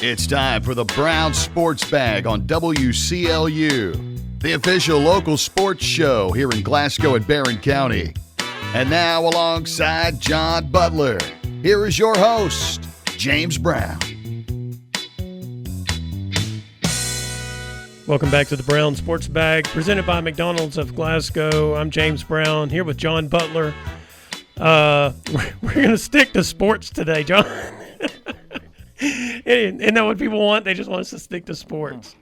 It's time for the Brown Sports Bag on WCLU, the official local sports show here in Glasgow and Barron County. And now, alongside John Butler, here is your host, James Brown. Welcome back to the Brown Sports Bag, presented by McDonald's of Glasgow. I'm James Brown, here with John Butler. We're going to stick to sports today, John. Isn't that what people want? They just want us to stick to sports.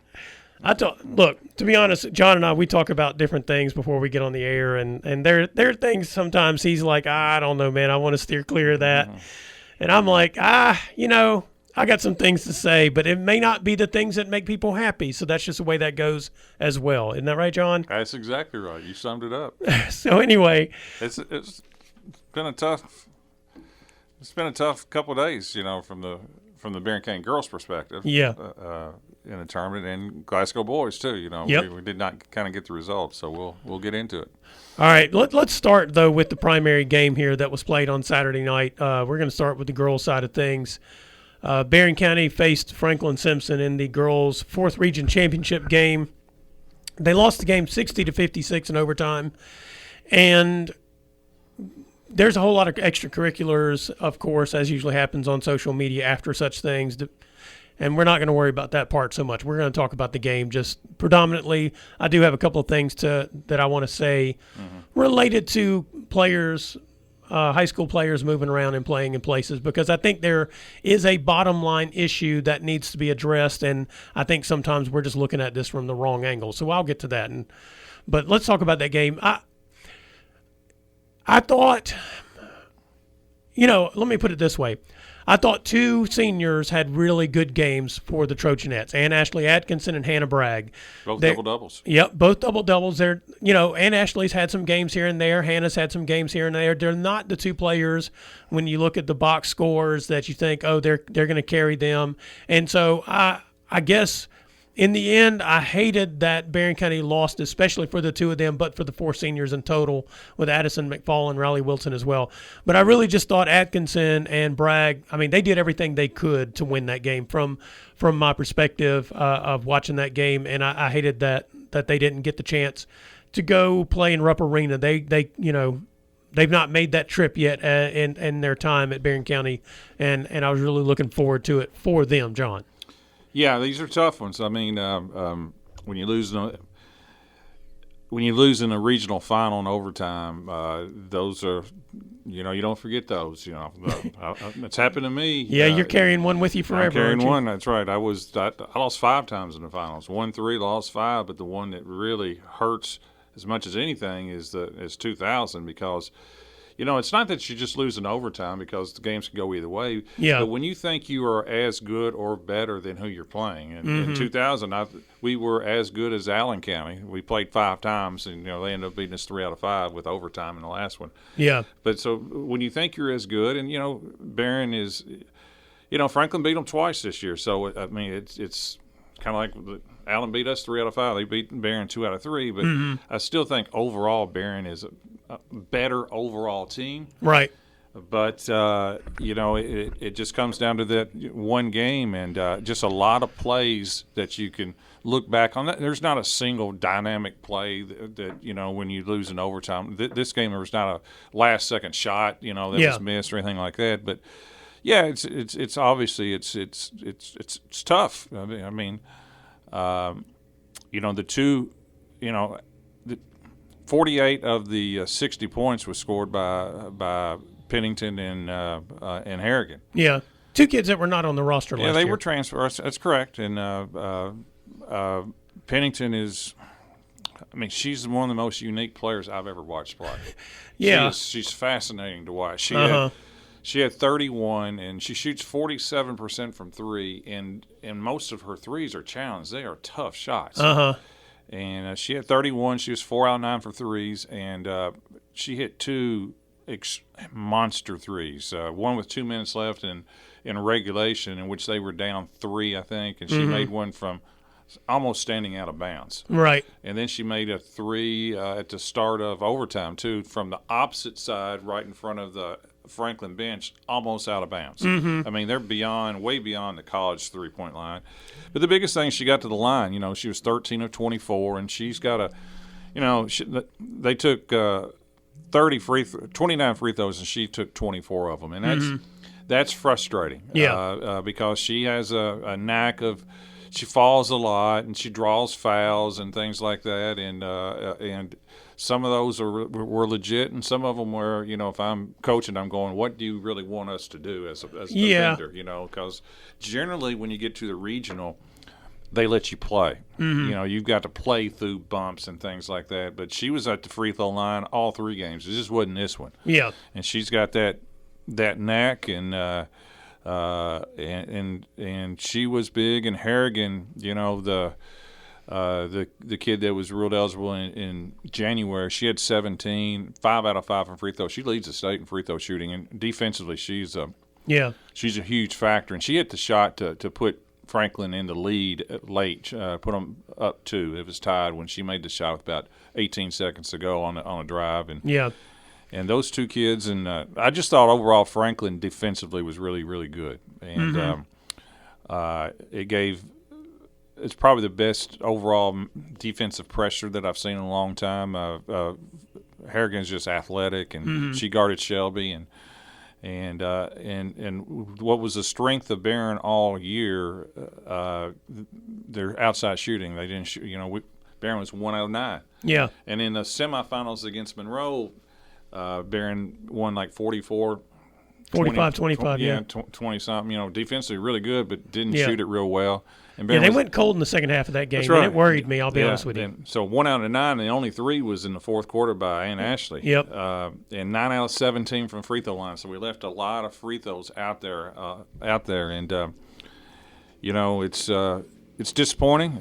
Look, to be honest, John and I, we talk about different things before we get on the air, and there are things sometimes he's like, I don't know, man, I want to steer clear of that. And I'm like, I got some things to say, but it may not be the things that make people happy. So that's just the way that goes as well. Isn't that right, John? That's exactly right. You summed it up. So anyway, it's been a tough couple of days, from the Barron County girls' perspective. Yeah. In the tournament, and Glasgow boys too. Yep. We did not kind of get the results, so we'll get into it. All right, let's start though with the primary game here that was played on Saturday night. We're going to start with the girls' side of things. Barron County faced Franklin Simpson in the girls' 4th Region Championship game. They lost the game 60-56 in overtime, and there's a whole lot of extracurriculars, of course, as usually happens on social media after such things, and we're not going to worry about that part so much. We're going to talk about the game just predominantly. I do have a couple of things that I want to say related to players, high school players moving around and playing in places, because I think there is a bottom line issue that needs to be addressed, and I think sometimes we're just looking at this from the wrong angle. So I'll get to that. But let's talk about that game. I thought, let me put it this way. I thought 2 seniors had really good games for the Trojanettes, Ann Ashley Atkinson and Hannah Bragg. Both double-doubles. Yep, both double-doubles. Ann Ashley's had some games here and there. Hannah's had some games here and there. They're not the 2 players, when you look at the box scores, that you think, oh, they're going to carry them. And so I guess in the end, I hated that Barron County lost, especially for the 2 of them, but for the 4 seniors in total, with Addison McFall and Riley Wilson as well. But I really just thought Atkinson and Bragg, they did everything they could to win that game from my perspective of watching that game, and I hated that they didn't get the chance to go play in Rupp Arena. They've not made that trip yet in their time at Barron County, and I was really looking forward to it for them, John. Yeah, these are tough ones. When you lose in a regional final in overtime, those are, you don't forget those. It's happened to me. Yeah, you're carrying one with you forever. I'm carrying one. That's right. I lost 5 times in the finals. Won 3, lost 5, but the one that really hurts as much as anything is 2000, because it's not that you just lose in overtime, because the games can go either way. Yeah. But when you think you are as good or better than who you're playing, and in 2000, we were as good as Allen County. We played 5 times, and they ended up beating us 3 out of 5 with overtime in the last one. Yeah. But so when you think you're as good, and Barron is, Franklin beat them twice this year. So it's kind of like Allen beat us 3 out of 5. They beat Barron 2 out of 3. But I still think overall Barron is a better overall team. Right. But, it just comes down to that one game, and just a lot of plays that you can look back on. There's not a single dynamic play that when you lose in overtime. This game, there was not a last-second shot, that was missed or anything like that. But, yeah, it's obviously it's tough. The 48 of the 60 points was scored by Pennington and Harrigan. Yeah, 2 kids that were not on the roster last year. Yeah, they were transferred. That's correct. And Pennington is, she's one of the most unique players I've ever watched play. Yeah, she's fascinating to watch. She had 31, and she shoots 47% from 3, and most of her threes are challenged. They are tough shots. And she had 31. She was 4 out of 9 for threes, and she hit 2 monster threes. One with 2 minutes left in regulation, in which they were down 3, I think, and she made one from almost standing out of bounds. Right. And then she made a 3 at the start of overtime, too, from the opposite side, right in front of the Franklin bench almost out of bounds. Mm-hmm. I mean, they're way beyond the college three-point line. But the biggest thing, she got to the line. She was 13 of 24, and she's got they took 29 free throws, and she took 24 of them, and that's frustrating. Yeah. Because she has a knack of. She falls a lot, and she draws fouls and things like that, and some of those were legit, and some of them were, if I'm coaching, I'm going, what do you really want us to do as a defender? Because generally when you get to the regional, they let you play. Mm-hmm. You've got to play through bumps and things like that. But she was at the free throw line all 3 games. It just wasn't this one. Yeah, and she's got that knack, and she was big. And Harrigan, the kid that was ruled eligible in January, she had 17, 5 out of 5 from free throw. She leads the state in free throw shooting, and defensively, she's a huge factor. And she hit the shot to put Franklin in the lead late, put them up 2. It was tied when she made the shot with about 18 seconds to go on a drive. And those 2 kids, and I just thought overall Franklin defensively was really, really good. And it's probably the best overall defensive pressure that I've seen in a long time. Harrigan's just athletic, and she guarded Shelby, and what was the strength of Barron all year, their outside shooting. They didn't shoot. Barron was 1 out of 9. Yeah. And in the semifinals against Monroe, Barron won like 45, 25, yeah. 20-something. Defensively really good, but didn't shoot it real well. And they went cold in the second half of that game, that's right. And it worried me, I'll be honest with you. And so 1 out of 9, and the only 3 was in the fourth quarter by Ann Ashley. Yep. And 9 out of 17 from free throw line. So we left a lot of free throws out there, and it's disappointing.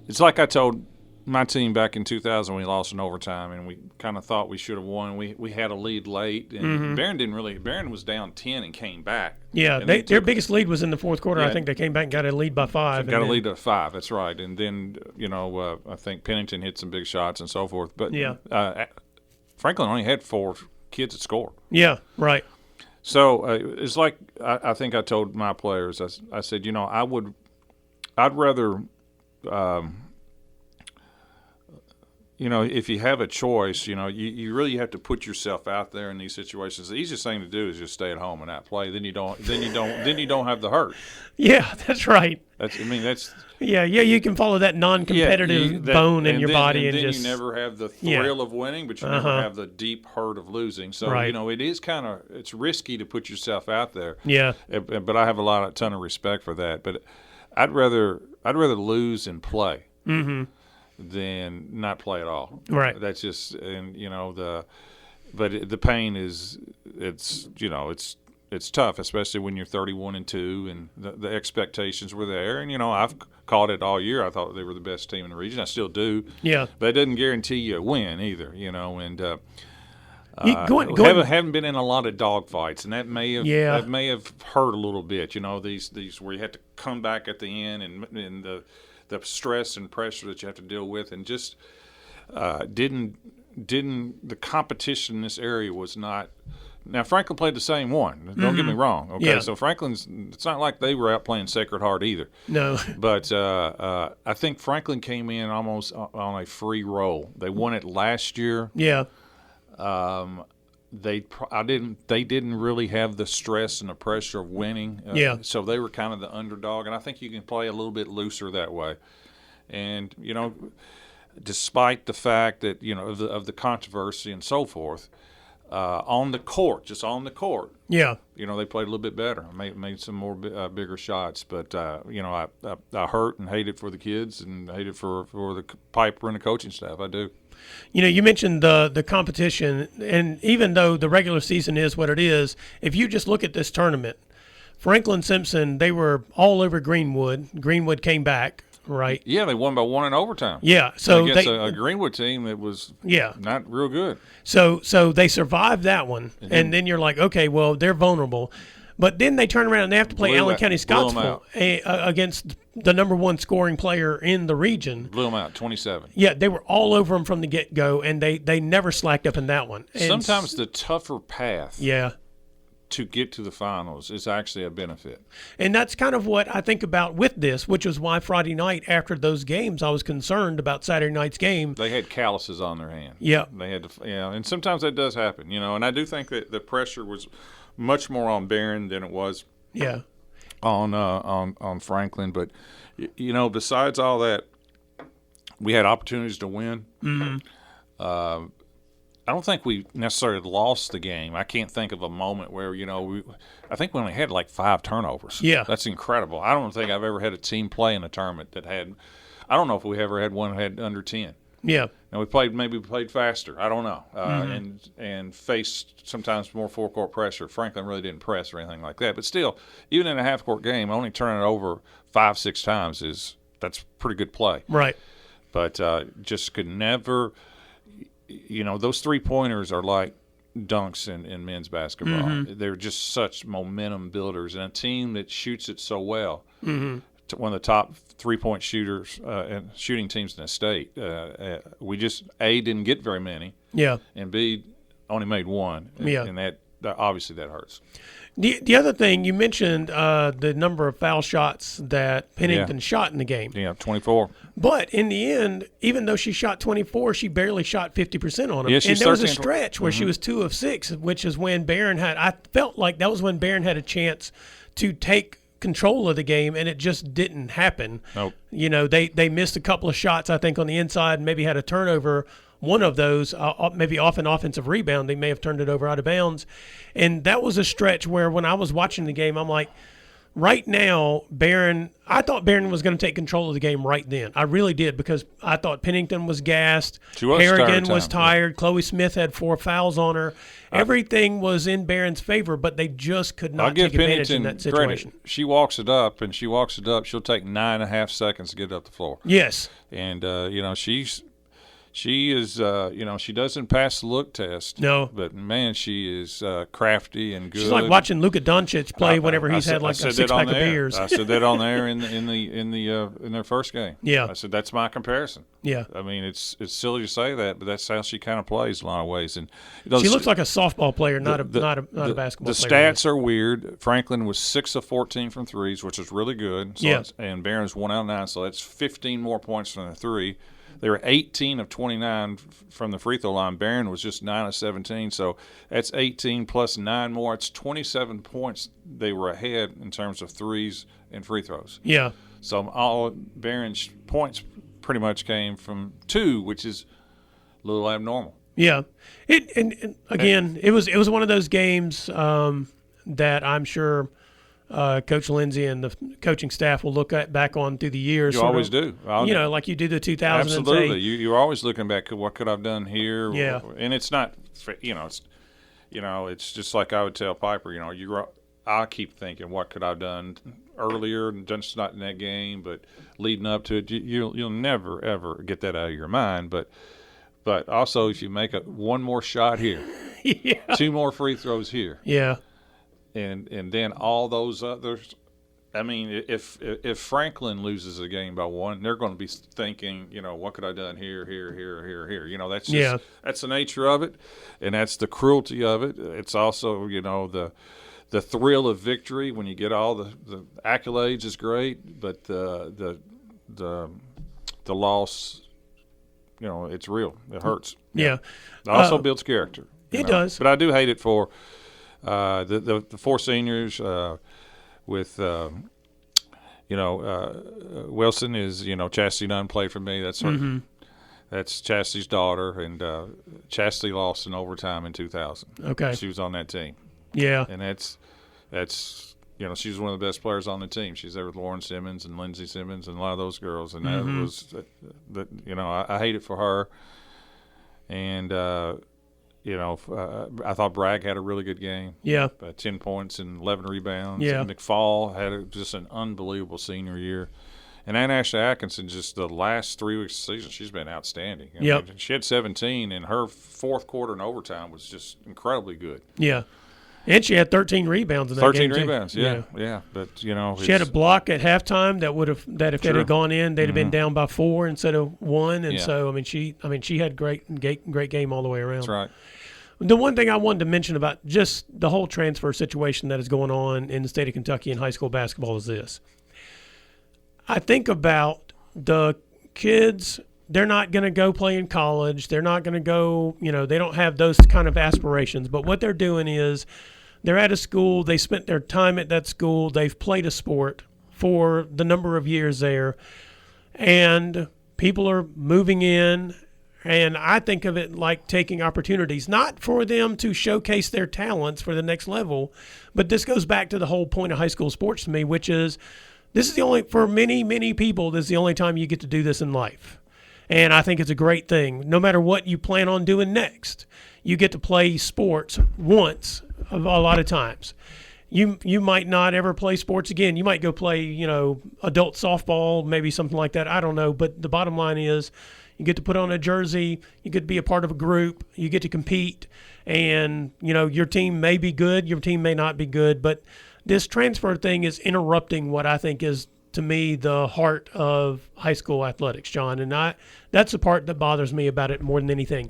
It's like I told my team back in 2000, we lost in overtime, and we kind of thought we should have won. We had a lead late, and Barron was down 10 and came back. Yeah, their biggest lead was in the fourth quarter. I think they came back and got a lead by 5. Got a lead of 5, that's right. And then, I think Pennington hit some big shots and so forth. But Franklin only had 4 kids that scored. Yeah, right. So it's like I think I told my players, I said, I'd rather if you have a choice, you really have to put yourself out there in these situations. The easiest thing to do is just stay at home and not play. Then you don't have the hurt. Yeah, that's right. Yeah, you can follow that non-competitive bone in your body, and then just you never have the thrill of winning, but you never have the deep hurt of losing. So it is it's risky to put yourself out there. Yeah, but I have a ton of respect for that. But I'd rather lose and play. Mm-hmm. Than not play at all. Right. That's just, and the pain is, it's tough, especially when you're 31-2, and the expectations were there. And I've called it all year. I thought they were the best team in the region. I still do. Yeah. But it doesn't guarantee you a win either. And haven't been in a lot of dog fights, and that may have hurt a little bit. These where you have to come back at the end, and the stress and pressure that you have to deal with, and just didn't the competition in this area was not. Now Franklin played the same one. Don't get me wrong. Okay, yeah. So Franklin's. It's not like they were out playing Sacred Heart either. No. But I think Franklin came in almost on a free roll. They won it last year. Yeah. They didn't really have the stress and the pressure of winning. So they were kind of the underdog, and I think you can play a little bit looser that way. And despite the fact that of the controversy and so forth, on the court, yeah, they played a little bit better, made some more bigger shots. But I hurt and hated for the kids, and hated for the Piper and the coaching staff. I do. You mentioned the competition, and even though the regular season is what it is, if you just look at this tournament, Franklin Simpson, they were all over Greenwood. Greenwood came back, right? Yeah, they won by 1 in overtime. Yeah, so against a Greenwood team that was not real good. So they survived that one, and then you're like, okay, well, they're vulnerable. But then they turn around and they have to play Allen County blew 'em Scottsville against the number one scoring player in the region. Blew them out, 27. Yeah, they were all over them from the get-go, and they never slacked up in that one. And Sometimes the tougher path yeah. to get to the finals is actually a benefit. And that's kind of what I think about with this, which was why Friday night after those games I was concerned about Saturday night's game. They had calluses on their hand. Yeah. They had to, and sometimes that does happen, and I do think that the pressure was much more on Barron than it was yeah. on Franklin. But, besides all that, we had opportunities to win. Mm-hmm. I don't think we necessarily lost the game. I can't think of a moment where, I think we only had like 5 turnovers. Yeah. That's incredible. I don't think I've ever had a team play in a tournament that had – I don't know if we ever had one that had under 10. Yeah. And we played faster. I don't know. And faced sometimes more full-court pressure. Franklin really didn't press or anything like that. But still, even in a half-court game, only turning it over 5-6 times that's pretty good play. Right. But just could never – those three-pointers are like dunks in men's basketball. Mm-hmm. They're just such momentum builders. And a team that shoots it so well, Mm-hmm. one of the top three-point shooters and shooting teams in the state, we just, A, didn't get very many, Yeah. and B, only made one. Yeah. And that obviously that hurts. The other thing, you mentioned the number of foul shots that Pennington shot in the game. Yeah, 24. But in the end, even though she shot 24, she barely shot 50% on them. Yeah, and there was a 13. stretch where she was 2 of 6, which is when Barron I felt like that was when Barron had a chance to take control of the game, and it just didn't happen. Nope. They missed a couple of shots, I think, on the inside, and maybe had a turnover. One of those, maybe off an offensive rebound, they may have turned it over out of bounds. And that was a stretch where when I was watching the game, I'm like, right now, I thought Barron was going to take control of the game right then. I really did, because I thought Pennington was gassed. She was Harrigan was tired. tired. Chloe Smith had 4 fouls on her. Everything was in Barron's favor, but they just could not take advantage in that situation. Credit. She walks it up, she'll take 9.5 seconds to get it up the floor. Yes. And, she is, she doesn't pass the look test. No. But, man, she is crafty and good. She's like watching Luka Doncic play whenever he's had like a 6-pack of beers. I said that on there in their first game. Yeah. I said that's my comparison. Yeah. I mean, it's silly to say that, but that's how she kind of plays in a lot of ways. And she looks like a softball player, not a basketball player. The stats are weird. Franklin was 6 of 14 from threes, which is really good. So and Barron's 1 out of 9, so that's 15 more points from the three. They were 18 of 29 from the free throw line. Barron was just 9 of 17, so that's 18 plus 9 more. It's 27 points they were ahead in terms of threes and free throws. Yeah. So all Barron's points pretty much came from 2, which is a little abnormal. Yeah. And again, it was one of those games that I'm sure Coach Lindsay and the coaching staff will look back on through the years. You always do. Like you do the 2000s. Absolutely. You're always looking back at what could I've done here. Yeah. And it's not, it's just like I would tell Piper, I keep thinking what could I've done earlier, just not in that game, but leading up to it. You'll never, ever get that out of your mind. But also if you make one more shot here, 2 more free throws here. Yeah. And then all those others. I mean, if Franklin loses a game by 1, they're going to be thinking, what could I have done here. That's just that's the nature of it, and that's the cruelty of it. It's also, the thrill of victory when you get all the accolades is great, but the loss, it's real. It hurts. Yeah. It also builds character. It does. But I do hate it for. The 4 seniors with Wilson is Chastity Nunn played for me. That's her. Mm-hmm. That's Chastity's daughter, and Chastity lost in overtime in 2000. Okay, she was on that team. Yeah, and that's she was one of the best players on the team. She's there with Lauren Simmons and Lindsay Simmons and a lot of those girls, and that was I hate it for her, and. I thought Bragg had a really good game. Yeah. 10 points and 11 rebounds. Yeah. And McFall had just an unbelievable senior year. And Ashley Atkinson, just the last 3 weeks of the season, she's been outstanding. I mean, she had 17, and her fourth quarter and overtime was just incredibly good. Yeah. And she had 13 rebounds in that 13 game. 13 rebounds, yeah. But, she had a block at halftime that if it had gone in, they'd have been down by 4 instead of 1. And so, she had great game all the way around. That's right. The one thing I wanted to mention about just the whole transfer situation that is going on in the state of Kentucky in high school basketball is this. I think about the kids. They're not going to go play in college. They're not going to go, they don't have those kind of aspirations. But what they're doing is they're at a school. They spent their time at that school. They've played a sport for the number of years there. And people are moving in. And I think of it like taking opportunities, not for them to showcase their talents for the next level. But this goes back to the whole point of high school sports to me, which is this is the only, for many, many people, this is the only time you get to do this in life. And I think it's a great thing. No matter what you plan on doing next, you get to play sports once a lot of times. You might not ever play sports again. You might go play, adult softball, maybe something like that. I don't know. But the bottom line is you get to put on a jersey. You get to be a part of a group. You get to compete. And, your team may be good. Your team may not be good. But this transfer thing is interrupting what I think is, to me, the heart of high school athletics, John. And that's the part that bothers me about it more than anything.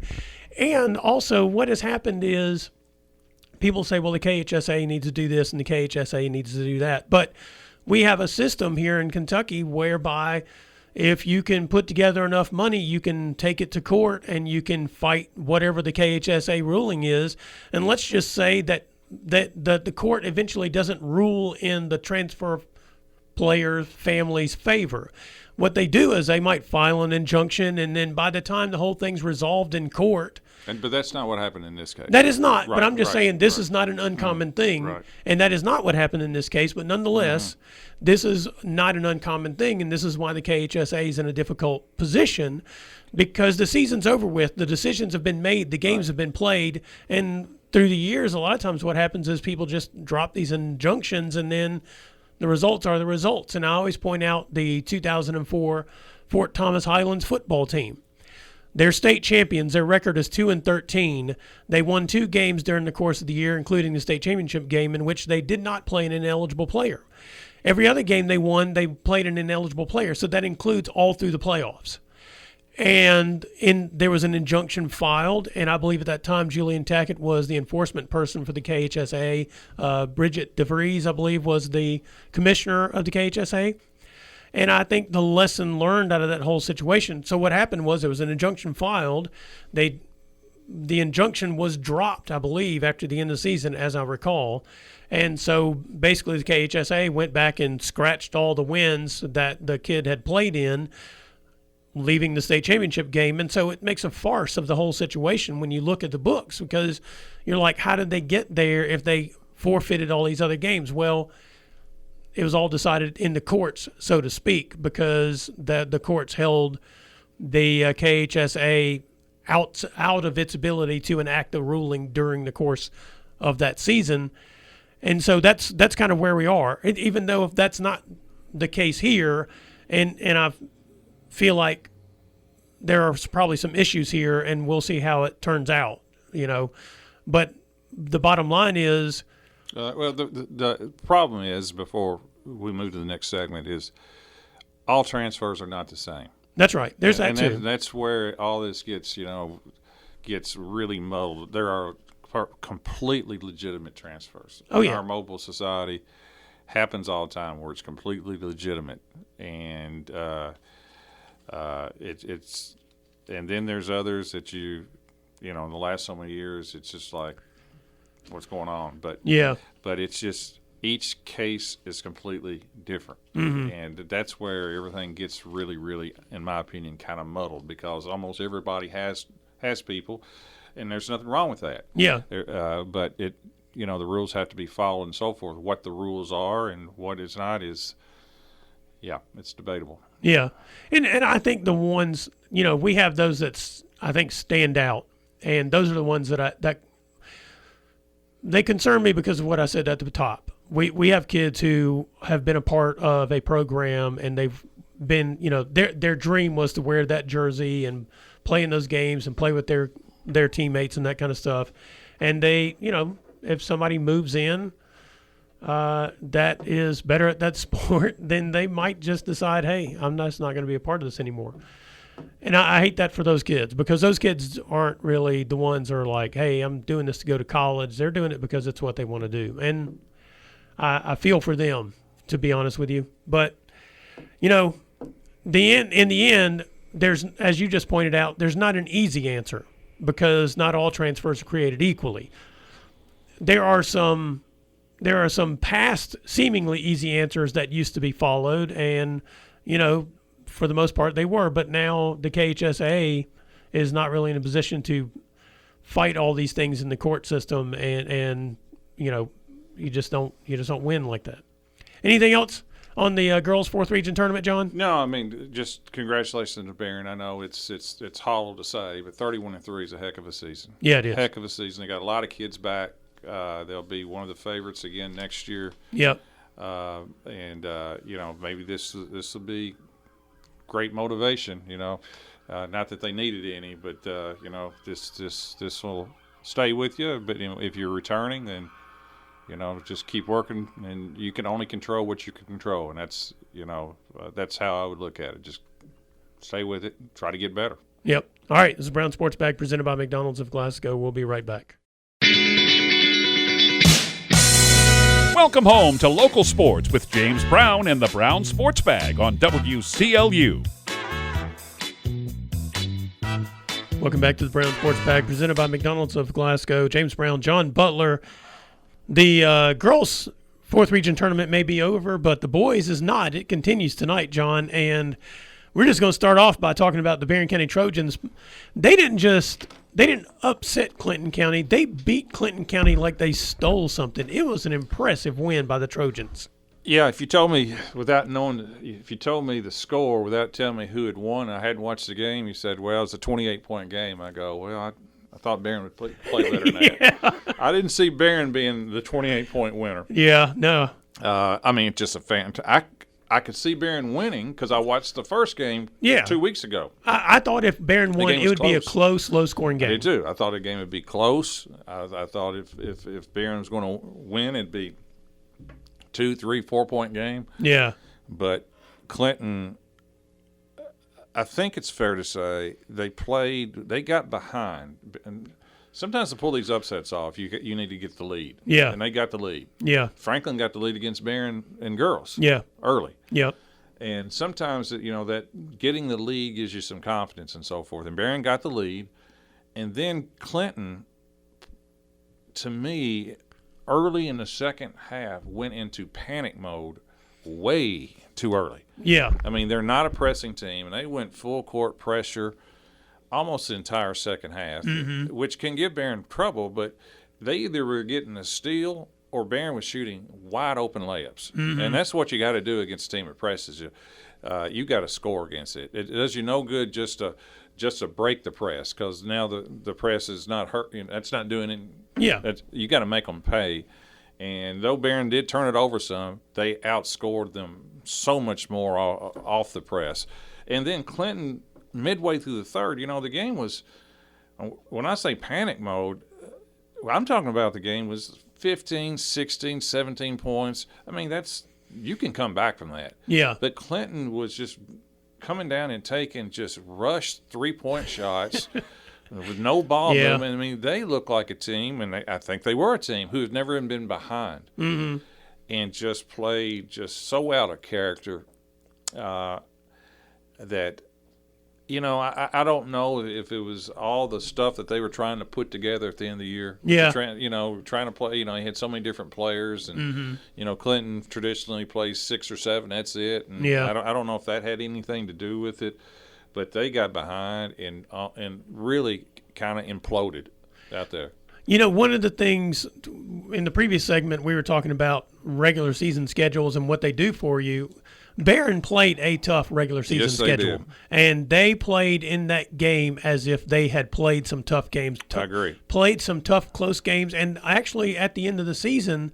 And also what has happened is people say, well, the KHSA needs to do this and the KHSA needs to do that. But we have a system here in Kentucky whereby if you can put together enough money, you can take it to court and you can fight whatever the KHSA ruling is. And let's just say that the court eventually doesn't rule in the transfer players' families' favor. What they do is they might file an injunction, and then by the time the whole thing's resolved in court. But that's not what happened in this case. That is not. Right, but I'm just saying this is not an uncommon thing, and that is not what happened in this case. But nonetheless, this is not an uncommon thing, and this is why the KHSA is in a difficult position, because the season's over with. The decisions have been made. The games have been played, and through the years, a lot of times what happens is people just drop these injunctions, and then the results are the results. And I always point out the 2004 Fort Thomas Highlands football team. They're state champions. Their record is 2-13. They won 2 games during the course of the year, including the state championship game, in which they did not play an ineligible player. Every other game they won, they played an ineligible player. So that includes all through the playoffs. And there was an injunction filed, and I believe at that time Julian Tackett was the enforcement person for the KHSA. Bridget DeVries, I believe, was the commissioner of the KHSA. And I think the lesson learned out of that whole situation, so what happened was there was an injunction filed. The injunction was dropped, I believe, after the end of the season, as I recall. And so basically the KHSA went back and scratched all the wins that the kid had played in, leaving the state championship game. And so it makes a farce of the whole situation when you look at the books, because you're like, how did they get there if they forfeited all these other games? Well, it was all decided in the courts, so to speak, because the courts held the KHSA out of its ability to enact a ruling during the course of that season. And so that's kind of where we are, even though if that's not the case here, and I feel like there are probably some issues here, and we'll see how it turns out, But the bottom line is, the problem is, before we move to the next segment, is all transfers are not the same. That's right. There's that too. That's where all this gets really muddled. There are completely legitimate transfers. Oh, yeah. Our mobile society happens all the time where it's completely legitimate, and it's and then there's others that in the last so many years, it's just like, what's going on? But it's just each case is completely different, and that's where everything gets really, really, in my opinion, kind of muddled, because almost everybody has people, and there's nothing wrong with that. Yeah. But the rules have to be followed and so forth. What the rules are and what is not is, it's debatable. Yeah, and I think the ones, we have those that I think stand out, and those are the ones that they concern me because of what I said at the top. We have kids who have been a part of a program, and they've been, their dream was to wear that jersey and play in those games and play with their teammates and that kind of stuff. And they, if somebody moves in that is better at that sport, then they might just decide, hey, I'm just not going to be a part of this anymore. And I hate that for those kids, because those kids aren't really the ones that are like, hey, I'm doing this to go to college. They're doing it because it's what they want to do. And I feel for them, to be honest with you. But, in the end, there's, as you just pointed out, there's not an easy answer, because not all transfers are created equally. There are some past seemingly easy answers that used to be followed, and, for the most part they were. But now the KHSAA is not really in a position to fight all these things in the court system, and you just don't win like that. Anything else on the girls' 4th region tournament, John? No, I mean, just congratulations to Barron. I know it's hollow to say, but 31-3 is a heck of a season. Yeah, it is. Heck of a season. They got a lot of kids back. They'll be one of the favorites again next year. Yep. Maybe this will be great motivation. Not that they needed any, but this will stay with you. But if you're returning, then just keep working, and you can only control what you can control, and that's how I would look at it. Just stay with it, try to get better. Yep. All right. This is Brown Sports Bag presented by McDonald's of Glasgow. We'll be right back. Welcome home to Local Sports with James Brown and the Brown Sports Bag on WCLU. Welcome back to the Brown Sports Bag presented by McDonald's of Glasgow. James Brown, John Butler. The girls' 4th region tournament may be over, but the boys is not. It continues tonight, John, and we're just going to start off by talking about the Barron County Trojans. They didn't upset Clinton County. They beat Clinton County like they stole something. It was an impressive win by the Trojans. Yeah, if you told me the score without telling me who had won, I hadn't watched the game, you said, well, it's a 28-point game. I go, well, I thought Barron would play better than that. I didn't see Barron being the 28-point winner. Yeah, no. It's just a fantastic. I could see Barron winning because I watched the first game 2 weeks ago. I thought if Barron won, it would be a close, low-scoring game. I did too. I thought the game would be close. I thought if Barron was going to win, it'd be 2, 3, 4-point game. Yeah. But Clinton, I think it's fair to say they got behind. And sometimes to pull these upsets off, you need to get the lead. Yeah. And they got the lead. Yeah. Franklin got the lead against Barron and girls. Yeah. Early. Yep. And sometimes, that getting the lead gives you some confidence and so forth. And Barron got the lead. And then Clinton, to me, early in the second half, went into panic mode way too early. Yeah. I mean, they're not a pressing team, and they went full court pressure almost the entire second half, which can give Barron trouble, but they either were getting a steal or Barron was shooting wide open layups. And that's what you got to do against a team that presses you. You got to score against it. It does you no good just to break the press, because now the press is not hurting. That's not doing it. Yeah. You got to make them pay. And though Barron did turn it over some, they outscored them so much more off the press. And then Clinton, midway through the third, the game was, when I say panic mode, I'm talking about the game was 15, 16, 17 points. I mean, you can come back from that. Yeah. But Clinton was just coming down and taking just rushed 3-point shots with no ball movement. I mean, they look like a team, and I think they were a team who had never even been behind and just played just so out of character that, I don't know if it was all the stuff that they were trying to put together at the end of the year. Yeah. Trying to play, he had so many different players, and, Clinton traditionally plays 6 or 7, that's it. And I don't know if that had anything to do with it, but they got behind and really kind of imploded out there. One of the things in the previous segment, we were talking about regular season schedules and what they do for you. Barron played a tough regular season schedule, and they played in that game as if they had played some tough games. I agree. Played some tough, close games, and actually at the end of the season,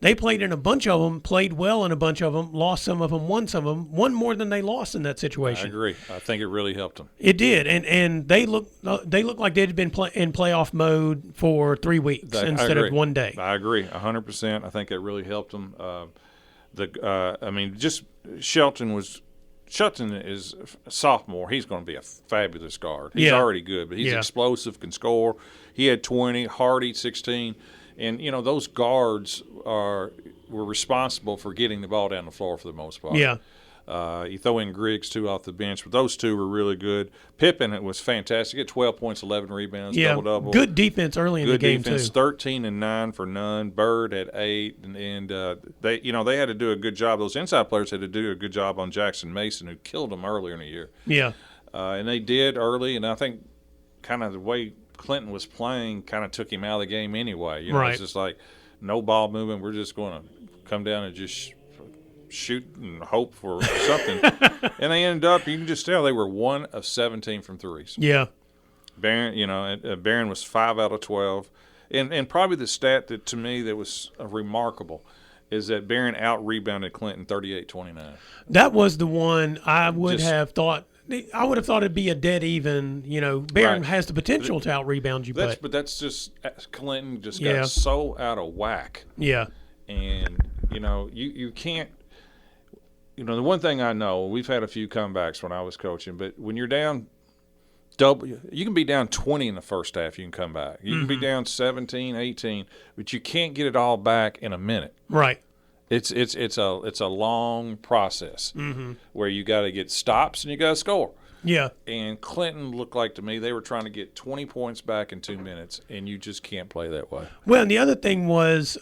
They played in a bunch of them, played well in a bunch of them, lost some of them, won some of them, won more than they lost in that situation. I agree. I think it really helped them. It did, and they look like they'd been in playoff mode for 3 weeks instead of 1 day. I agree 100%. I think it really helped them. Just Shelton is a sophomore. He's going to be a fabulous guard. He's already good, but he's explosive, can score. He had 20, Hardy 16. And, those guards were responsible for getting the ball down the floor for the most part. Yeah. You throw in Griggs, too, off the bench, but those two were really good. Pippen, it was fantastic. He had 12 points, 11 rebounds, double-double. Good defense early in the game, defense, too. 13 and 9 for Nunn. Bird had 8. And they had to do a good job. Those inside players had to do a good job on Jackson Mason, who killed them earlier in the year. Yeah. And they did early, and I think kind of the way Clinton was playing kind of took him out of the game anyway. Right. It's just like no ball movement. We're just going to come down and just shoot and hope for something. And they ended up, you can just tell, they were 1 of 17 from threes. Yeah. Barron was 5 out of 12. And probably the stat that, to me, that was remarkable is that Barron out-rebounded Clinton 38-29. That was the one I would have thought. I would have thought it'd be a dead even. Barron has the potential to out-rebound you. But that's just Clinton just got so out of whack. Yeah. And, you can't – the one thing I know, we've had a few comebacks when I was coaching, but when you're down double, you can be down 20 in the first half, you can come back. You can be down 17, 18, but you can't get it all back in a minute. Right. It's a long process where you got to get stops and you got to score. Yeah. And Clinton looked like to me they were trying to get 20 points back in 2 minutes, and you just can't play that way. Well, and the other thing was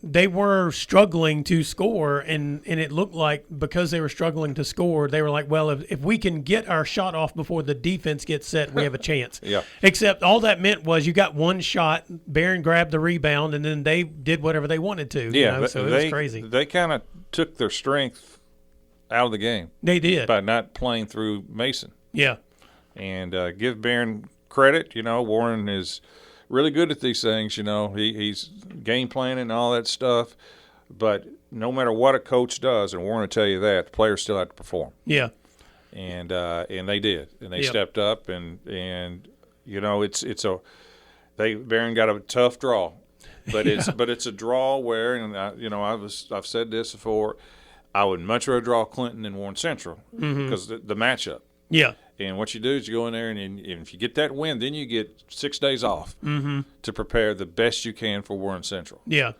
they were struggling to score, and it looked like because they were struggling to score, they were like, well, if we can get our shot off before the defense gets set, we have a chance. Yeah. Except all that meant was you got one shot, Barron grabbed the rebound, and then they did whatever they wanted to. Yeah, so it was crazy. They kind of took their strength out of the game. They did. By not playing through Mason. Yeah. And give Barron credit. Warren is – really good at these things, he's game planning and all that stuff. But no matter what a coach does, and Warren will tell you that, the players still have to perform. Yeah. And they did, and they stepped up, and Barron got a tough draw, but it's a draw where, and I've said this before, I would much rather draw Clinton than Warren Central because the matchup. Yeah. And what you do is you go in there, and if you get that win, then you get 6 days off to prepare the best you can for Warren Central. Yeah.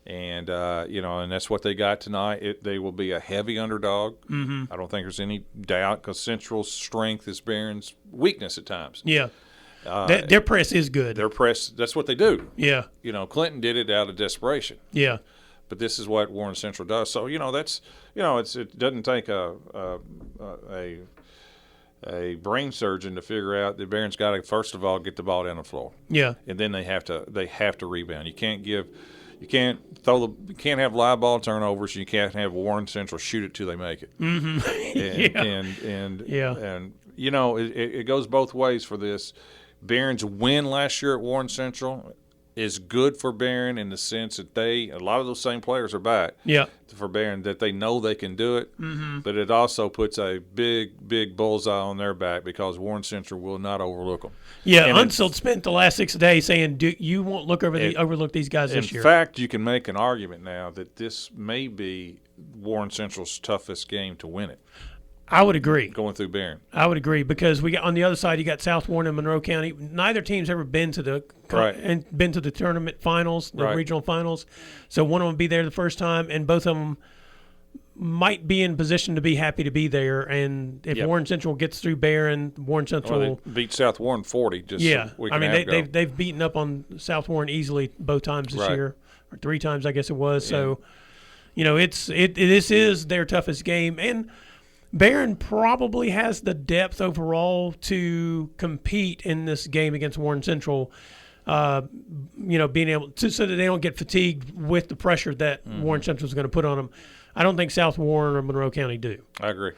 And, and that's what they got tonight. They will be a heavy underdog. I don't think there's any doubt because Central's strength is Barron's weakness at times. Yeah. Their press is good. Their press, that's what they do. Yeah. Clinton did it out of desperation. Yeah. But this is what Warren Central does. So, that's, it doesn't take a brain surgeon to figure out that Barron's got to first of all get the ball down the floor. Yeah. And then they have to rebound. You can't have live ball turnovers. You can't have Warren Central shoot it till they make it. And it goes both ways for this. Barron's win last year at Warren Central is good for Barron in the sense that a lot of those same players are back. Yeah. For Barron, that they know they can do it, but it also puts a big bullseye on their back because Warren Central will not overlook them. Yeah, Unseld spent the last 6 days saying, you won't overlook these guys this year. In fact, you can make an argument now that this may be Warren Central's toughest game to win it. I would agree. Going through Barron. I would agree because we got on the other side. You got South Warren and Monroe County. Neither team's ever been to the tournament finals, the regional finals. So one of them will be there the first time, and both of them might be in position to be happy to be there. And if Warren Central gets through Barron, Warren Central they beat South Warren 40. They've beaten up on South Warren easily both times this year, or 3 times I guess it was. Yeah. So, this is their toughest game, and Barron probably has the depth overall to compete in this game against Warren Central, being able to, so that they don't get fatigued with the pressure that Warren Central is going to put on them. I don't think South Warren or Monroe County do. I agree.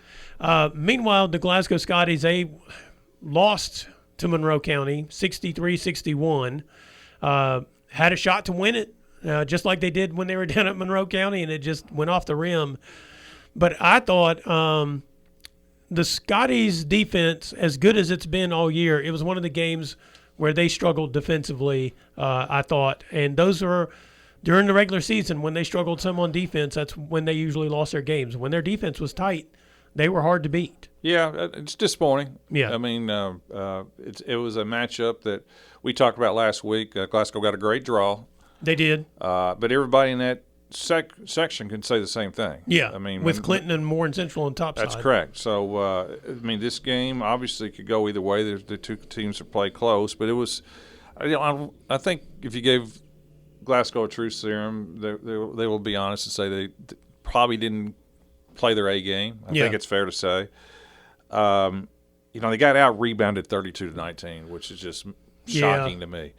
Meanwhile, the Glasgow Scotties, they lost to Monroe County 63-61. Had a shot to win it. just like they did when they were down at Monroe County, and it just went off the rim. But I thought the Scotties defense, as good as it's been all year, it was one of the games where they struggled defensively, I thought. And those are during the regular season when they struggled some on defense, that's when they usually lost their games. When their defense was tight, they were hard to beat. Yeah, it's disappointing. Yeah. I mean, it was a matchup that we talked about last week. Glasgow got a great draw. They did. But everybody in that section can say the same thing. Yeah, I mean, with Clinton and Moore and Central on top that's side. That's correct. So, I mean, this game obviously could go either way. The two teams have played close, but it was I think if you gave Glasgow a truth serum, they will be honest and say they probably didn't play their A game. I think it's fair to say. They got out-rebounded 32-19, which is just shocking to me.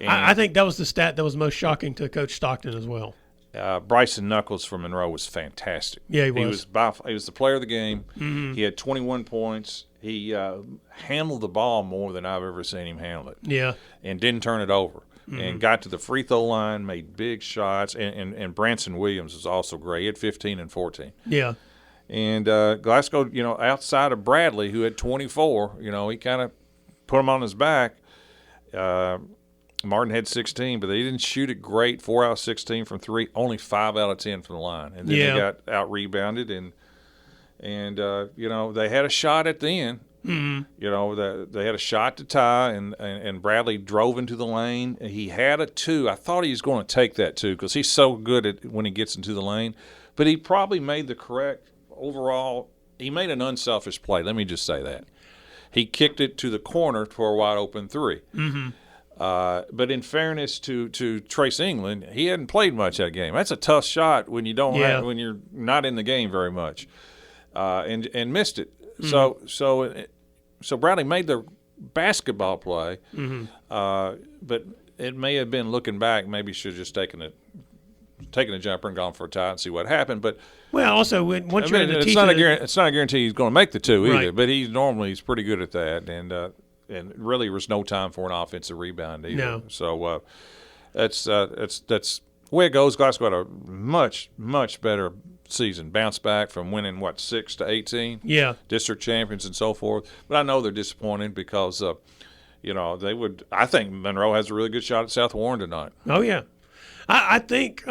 And I think that was the stat that was most shocking to Coach Stockton as well. Bryson Knuckles from Monroe was fantastic. Yeah, he was. He was the player of the game. Mm-hmm. He had 21 points. He handled the ball more than I've ever seen him handle it. Yeah. And didn't turn it over. Mm-hmm. And got to the free throw line, made big shots. And Branson Williams was also great. He had 15 and 14. Yeah. And Glasgow, outside of Bradley, who had 24, he kind of put him on his back. Martin had 16, but they didn't shoot it great. 4 out of 16 from three, only 5 out of 10 from the line. And then they got out-rebounded, and they had a shot at the end. Mm-hmm. They had a shot to tie, and Bradley drove into the lane. He had a 2. I thought he was going to take that 2 because he's so good at when he gets into the lane. But he probably made the correct overall. He made an unselfish play. Let me just say that. He kicked it to the corner for a wide-open 3. Mm-hmm. But in fairness to Trace England, he hadn't played much that game. That's a tough shot when you don't when you're not in the game very much, and missed it. Mm-hmm. So Bradley made the basketball play, but it may have been looking back. Maybe should have just taken a jumper and gone for a tie and see what happened. But also once you're in the it's not a guarantee he's going to make the 2 either. Right. But he's pretty good at that, and really there was no time for an offensive rebound either. No. So that's the way it goes. Glasgow had a much, much better season. Bounced back from winning, 6 to 18? Yeah. District champions and so forth. But I know they're disappointed because, they would – I think Monroe has a really good shot at South Warren tonight. Oh, yeah. I think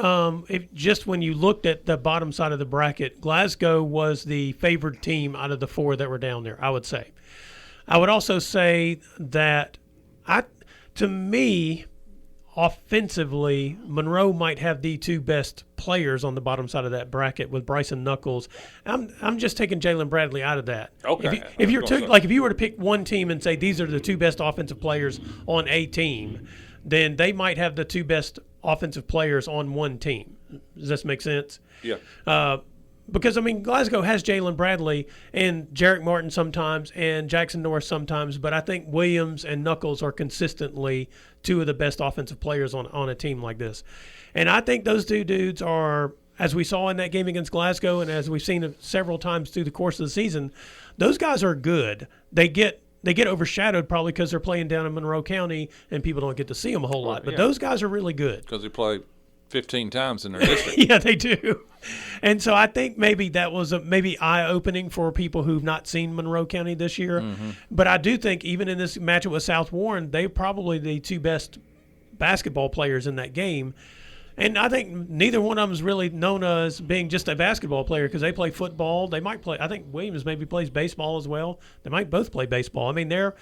just when you looked at the bottom side of the bracket, Glasgow was the favored team out of the 4 that were down there, I would say. I would also say that, to me, offensively, Monroe might have the 2 best players on the bottom side of that bracket with Bryson Knuckles. I'm just taking Jalen Bradley out of that. Okay. If you were to pick one team and say these are the 2 best offensive players on a team, then they might have the 2 best offensive players on one team. Does this make sense? Yeah. Because, Glasgow has Jalen Bradley and Jarek Martin sometimes and Jackson Norris sometimes, but I think Williams and Knuckles are consistently 2 of the best offensive players on a team like this. And I think those 2 dudes are, as we saw in that game against Glasgow and as we've seen several times through the course of the season, those guys are good. They get overshadowed probably because they're playing down in Monroe County and people don't get to see them a whole lot. But those guys are really good. Because they play 15 times in their district. Yeah, they do. And so I think maybe that was maybe eye-opening for people who've not seen Monroe County this year. Mm-hmm. But I do think even in this matchup with South Warren, they're probably the 2 best basketball players in that game. And I think neither one of them is really known as being just a basketball player because they play football. They might play – I think Williams maybe plays baseball as well. They might both play baseball. They're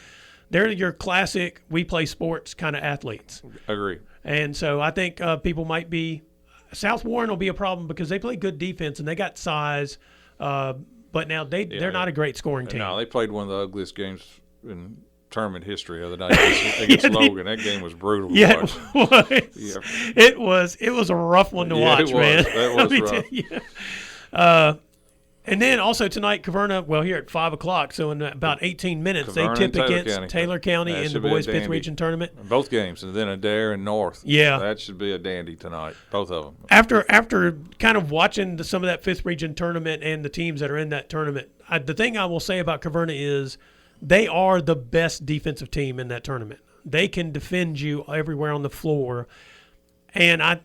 your classic we play sports kind of athletes. Agree. And so I think people might be – South Warren will be a problem because they play good defense and they got size, but now they're not a great scoring team. No, they played one of the ugliest games in tournament history the other night against Logan. That game was brutal to watch. It was. It was a rough one to watch, man. That was rough. And then also tonight, Caverna, here at 5 o'clock, so in about 18 minutes, they tip against Taylor County in the boys' 5th region tournament. Both games, and then Adair and North. Yeah. That should be a dandy tonight, both of them. After kind of watching some of that 5th region tournament and the teams that are in that tournament, the thing I will say about Caverna is they are the best defensive team in that tournament. They can defend you everywhere on the floor. And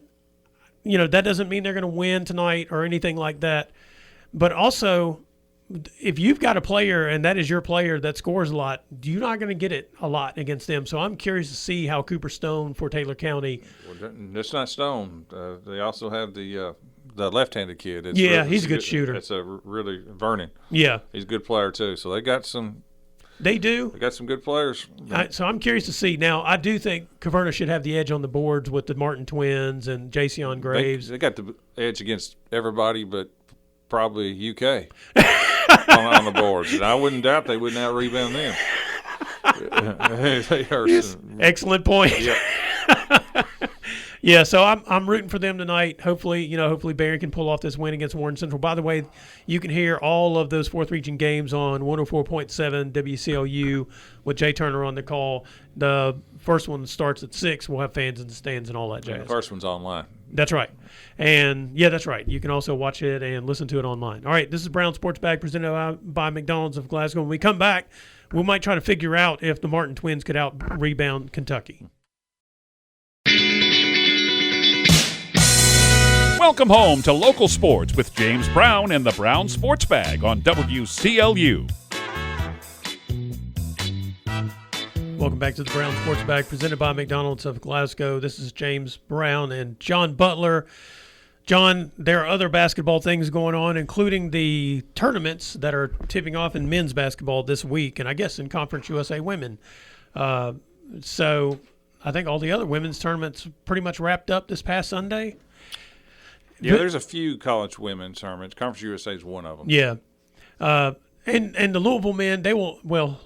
that doesn't mean they're going to win tonight or anything like that. But also, if you've got a player and that is your player that scores a lot, you're not going to get it a lot against them. So I'm curious to see how Cooper Stone for Taylor County. Well, it's not Stone. They also have the left-handed kid. He's a good shooter. It's really Vernon. Yeah, he's a good player too. So they got some. They do. They got some good players. So I'm curious to see. Now, I do think Caverna should have the edge on the boards with the Martin twins and Jason Graves. They got the edge against everybody but probably UK on the boards. And I wouldn't doubt they wouldn't out-rebound them. Excellent point. Yeah. Yeah, so I'm rooting for them tonight. Hopefully, Barron can pull off this win against Warren Central. By the way, you can hear all of those fourth region games on 104.7 WCLU with Jay Turner on the call. The first one starts at 6. We'll have fans in the stands and all that jazz. And the first one's online. That's right. And, yeah, that's right. You can also watch it and listen to it online. All right, this is Brown Sports Bag presented by McDonald's of Glasgow. When we come back, we might try to figure out if the Martin twins could out-rebound Kentucky. Welcome home to Local Sports with James Brown and the Brown Sports Bag on WCLU. Welcome back to the Brown Sports Bag presented by McDonald's of Glasgow. This is James Brown and John Butler. John, there are other basketball things going on, including the tournaments that are tipping off in men's basketball this week, and I guess in Conference USA Women. So I think all the other women's tournaments pretty much wrapped up this past Sunday. Yeah, there's a few college women's tournaments. Conference USA is one of them. Yeah. And the Louisville men,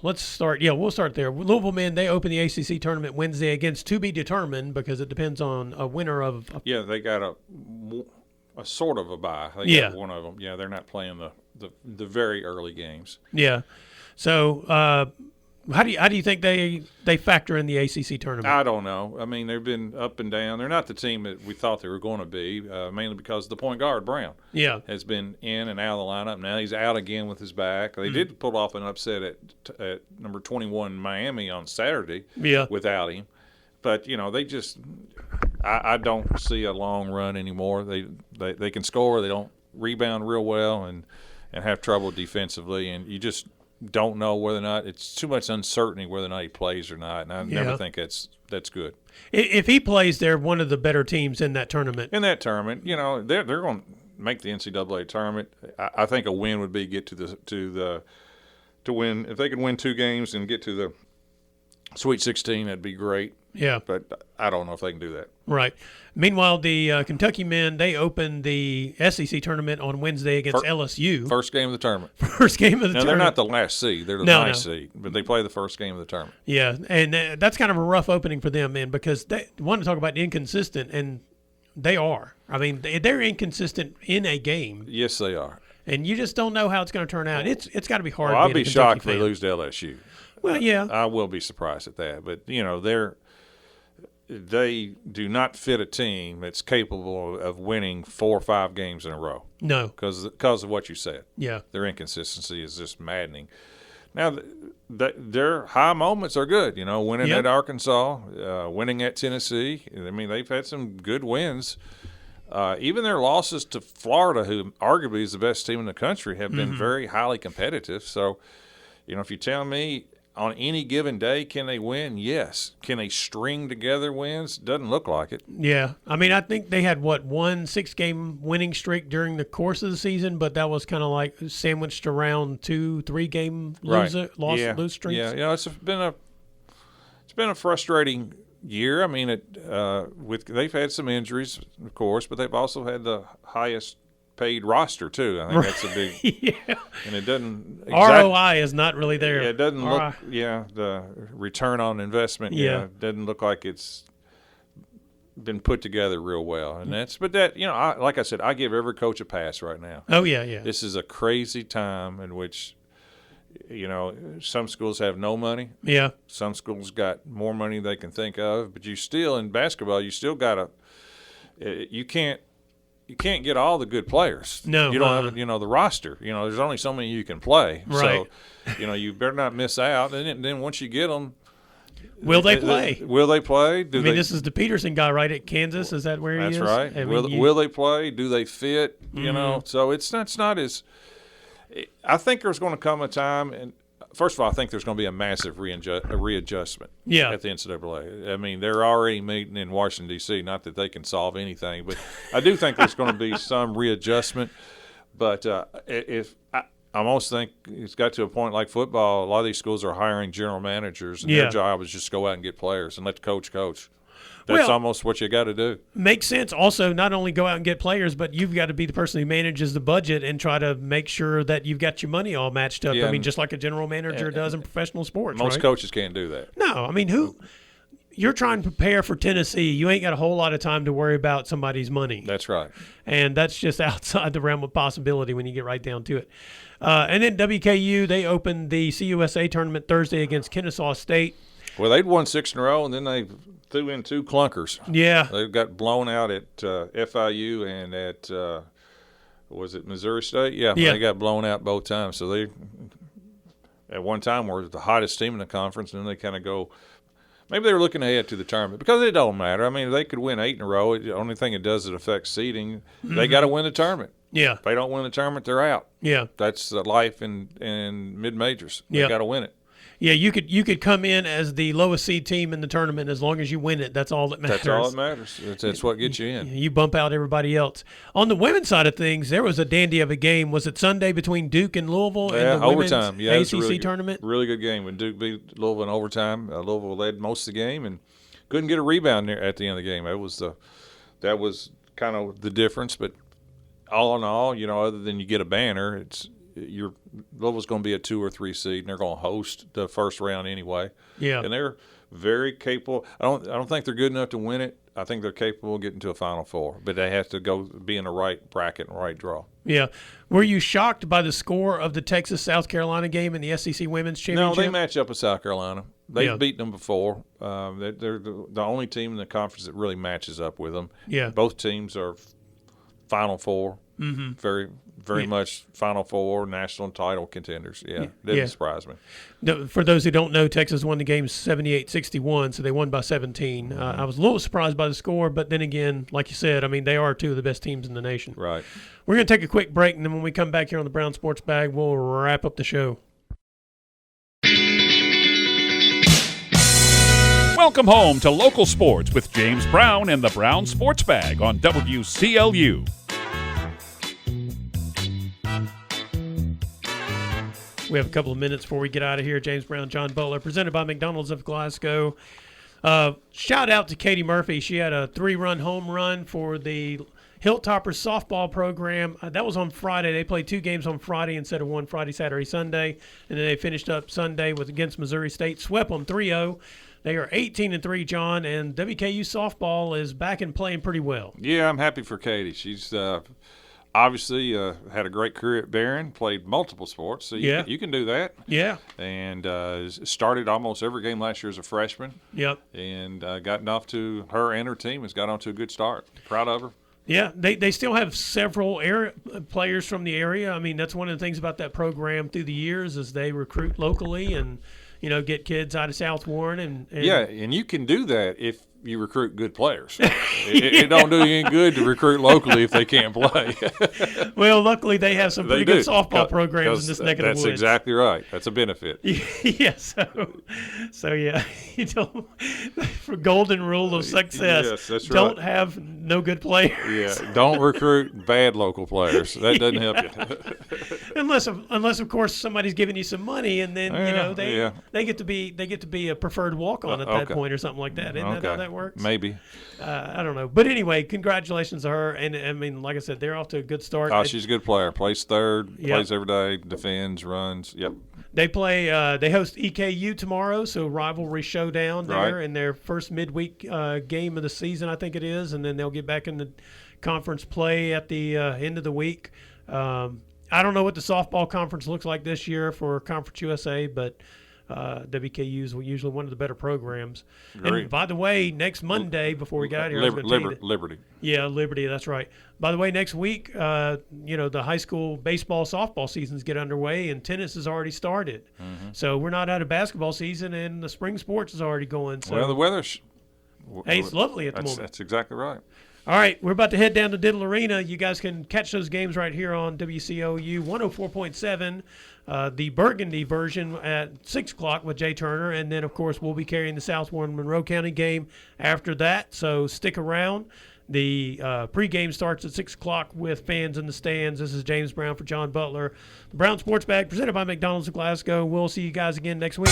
let's start. Yeah, we'll start there. Louisville men, they open the ACC tournament Wednesday against to be determined because it depends on a winner of. Yeah, they got a sort of a bye. They got one of them. Yeah, they're not playing the very early games. Yeah. So how do you think they factor in the ACC tournament? I don't know. I mean, they've been up and down. They're not the team that we thought they were going to be, mainly because the point guard, Brown, has been in and out of the lineup. Now he's out again with his back. They did pull off an upset at number 21 Miami on Saturday without him. But, they just – I don't see a long run anymore. They can score. They don't rebound real well and have trouble defensively. And you just – don't know whether or not it's too much uncertainty whether or not he plays or not, and I never think that's good. If he plays, they're one of the better teams in that tournament. In that tournament, they're going to make the NCAA tournament. I think a win would be get to win. If they could win 2 games and get to the Sweet 16, that'd be great. Yeah, but I don't know if they can do that. Right. Meanwhile, the Kentucky men, they opened the SEC tournament on Wednesday against LSU. First game of the tournament. First game of the tournament. Now, they're not the last seed. They're the ninth seed, but they play the first game of the tournament. Yeah, and that's kind of a rough opening for them, man, because they want to talk about inconsistent, and they are. I mean, they're inconsistent in a game. Yes, they are. And you just don't know how it's going to turn out. It's got to be hard. Well, I'll be shocked if they lose to LSU. Well, yeah. I will be surprised at that. But, they do not fit a team that's capable of winning 4 or 5 games in a row. No. Because of what you said. Yeah. Their inconsistency is just maddening. Now, their high moments are good. Winning at Arkansas, winning at Tennessee. I mean, they've had some good wins. Even their losses to Florida, who arguably is the best team in the country, have been very highly competitive. So, if you tell me on any given day, can they win? Yes. Can they string together wins? Doesn't look like it. Yeah. I mean, I think they had, one 6-game winning streak during the course of the season, but that was kind of like sandwiched around 2-3-game lose streaks. Yeah. It's been a frustrating year. I mean, they've had some injuries, of course, but they've also had the highest paid roster too. I think that's a big and it doesn't ROI is not really there. Yeah, it doesn't look the return on investment doesn't look like it's been put together real well. And like I said, I give every coach a pass right now. Oh yeah. This is a crazy time in which some schools have no money. Yeah. Some schools got more money they can think of, but in basketball you still got you can't get all the good players. No, you don't have the roster. There's only so many you can play. Right. So, you better not miss out. And then once you get them, Will they play? Will they play? This is the Peterson guy, right, at Kansas? Is that where he is? That's right. Will they play? Do they fit? You know, so it's not as – I think there's going to come a time – and first of all, I think there's going to be a massive readjustment at the NCAA. I mean, they're already meeting in Washington, D.C., not that they can solve anything, but I do think there's going to be some readjustment. But I almost think it's got to a point like football, a lot of these schools are hiring general managers, and their job is just go out and get players and let the coach coach. That's almost what you got to do. Makes sense. Also, not only go out and get players, but you've got to be the person who manages the budget and try to make sure that you've got your money all matched up. Yeah, I mean, just like a general manager does in professional sports. Most coaches can't do that. No, I mean, you're trying to prepare for Tennessee. You ain't got a whole lot of time to worry about somebody's money. That's right. And that's just outside the realm of possibility when you get right down to it. And then WKU, they opened the CUSA tournament Thursday against Kennesaw State. Well, they'd won 6 in a row, and then they threw in 2 clunkers. Yeah. They got blown out at FIU and at was it Missouri State? Yeah, they got blown out both times. So they, at one time, were the hottest team in the conference, and then they kind of go – maybe they were looking ahead to the tournament because it don't matter. I mean, they could win 8 in a row. The only thing it does is it affects seeding. They got to win the tournament. Yeah. If they don't win the tournament, they're out. Yeah. That's life in mid-majors. They got to win it. Yeah, you could come in as the lowest seed team in the tournament as long as you win it. That's all that matters. That's all that matters. That's what gets you in. You bump out everybody else. On the women's side of things, there was a dandy of a game. Was it Sunday between Duke and Louisville in the overtime. women's ACC tournament? Really good game when Duke beat Louisville in overtime. Louisville led most of the game and couldn't get a rebound there at the end of the game. That was kind of the difference. But all in all, other than you get a banner, Louisville's going to be a 2 or 3 seed, and they're going to host the first round anyway. Yeah, and they're very capable. I don't think they're good enough to win it. I think they're capable of getting to a Final Four, but they have to be in the right bracket and right draw. Yeah. Were you shocked by the score of the Texas-South Carolina game in the SEC Women's Championship? No, they match up with South Carolina. They've beaten them before. They're the only team in the conference that really matches up with them. Yeah. Both teams are Final Four. Mm-hmm. Very much Final Four, national title contenders. Yeah, didn't surprise me. For those who don't know, Texas won the game 78-61, so they won by 17. I was a little surprised by the score, but then again, like you said, I mean, they are 2 of the best teams in the nation. Right. We're going to take a quick break, and then when we come back here on the Brown Sports Bag, we'll wrap up the show. Welcome home to Local Sports with James Brown and the Brown Sports Bag on WCLU. We have a couple of minutes before we get out of here. James Brown, John Butler, presented by McDonald's of Glasgow. Shout out to Katie Murphy. She had a 3-run home run for the Hilltoppers softball program. That was on Friday. They played 2 games on Friday instead of one Friday, Saturday, Sunday. And then they finished up Sunday against Missouri State, swept them 3-0. They are 18-3, John, and WKU softball is back and playing pretty well. Yeah, I'm happy for Katie. She's obviously had a great career at Barron, played multiple sports, so you can do that. Yeah. And started almost every game last year as a freshman. Yep. And gotten off to her and her team has got off to a good start. Proud of her. Yeah, they still have several players from the area. I mean, that's one of the things about that program through the years is they recruit locally and get kids out of South Warren. And and you can do that if you recruit good players. It don't do you any good to recruit locally if they can't play. Well, luckily they have some pretty good softball programs in this neck of the woods. That's exactly right. That's a benefit. Yeah, so yeah, for golden rule of success, yes, that's right. Don't have no good players. Yeah, don't recruit bad local players. That doesn't help you. unless of course somebody's giving you some money, and then they get to be a preferred walk-on at that point or something like that. Isn't that how that works? Maybe. I don't know. But anyway, congratulations to her. And, I mean, like I said, they're off to a good start. Oh, she's a good player. Plays third, plays every day, defends, runs. Yep. They play. They host EKU tomorrow, so rivalry showdown there in their first midweek game of the season, I think it is. And then they'll get back in the conference play at the end of the week. I don't know what the softball conference looks like this year for Conference USA, but WKU is usually one of the better programs. Agreed. And by the way, next Monday, before we get out of here, I was gonna tell you that- Liberty. Yeah, Liberty, that's right. By the way, next week, the high school baseball, softball seasons get underway, and tennis has already started. So we're not out of basketball season, and the spring sports is already going. So Well, the weather's. hey, it's lovely at the moment. That's exactly right. All right, we're about to head down to Diddle Arena. You guys can catch those games right here on WCOU 104.7, the Burgundy version at 6 o'clock with Jay Turner. And then, of course, we'll be carrying the South Warren Monroe County game after that. So stick around. The pregame starts at 6 o'clock with fans in the stands. This is James Brown for John Butler. The Brown Sports Bag presented by McDonald's of Glasgow. We'll see you guys again next week.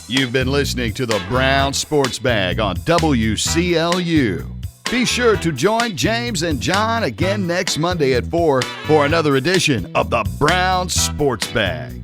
You've been listening to the Brown Sports Bag on WCLU. Be sure to join James and John again next Monday at 4 for another edition of the Brown Sports Bag.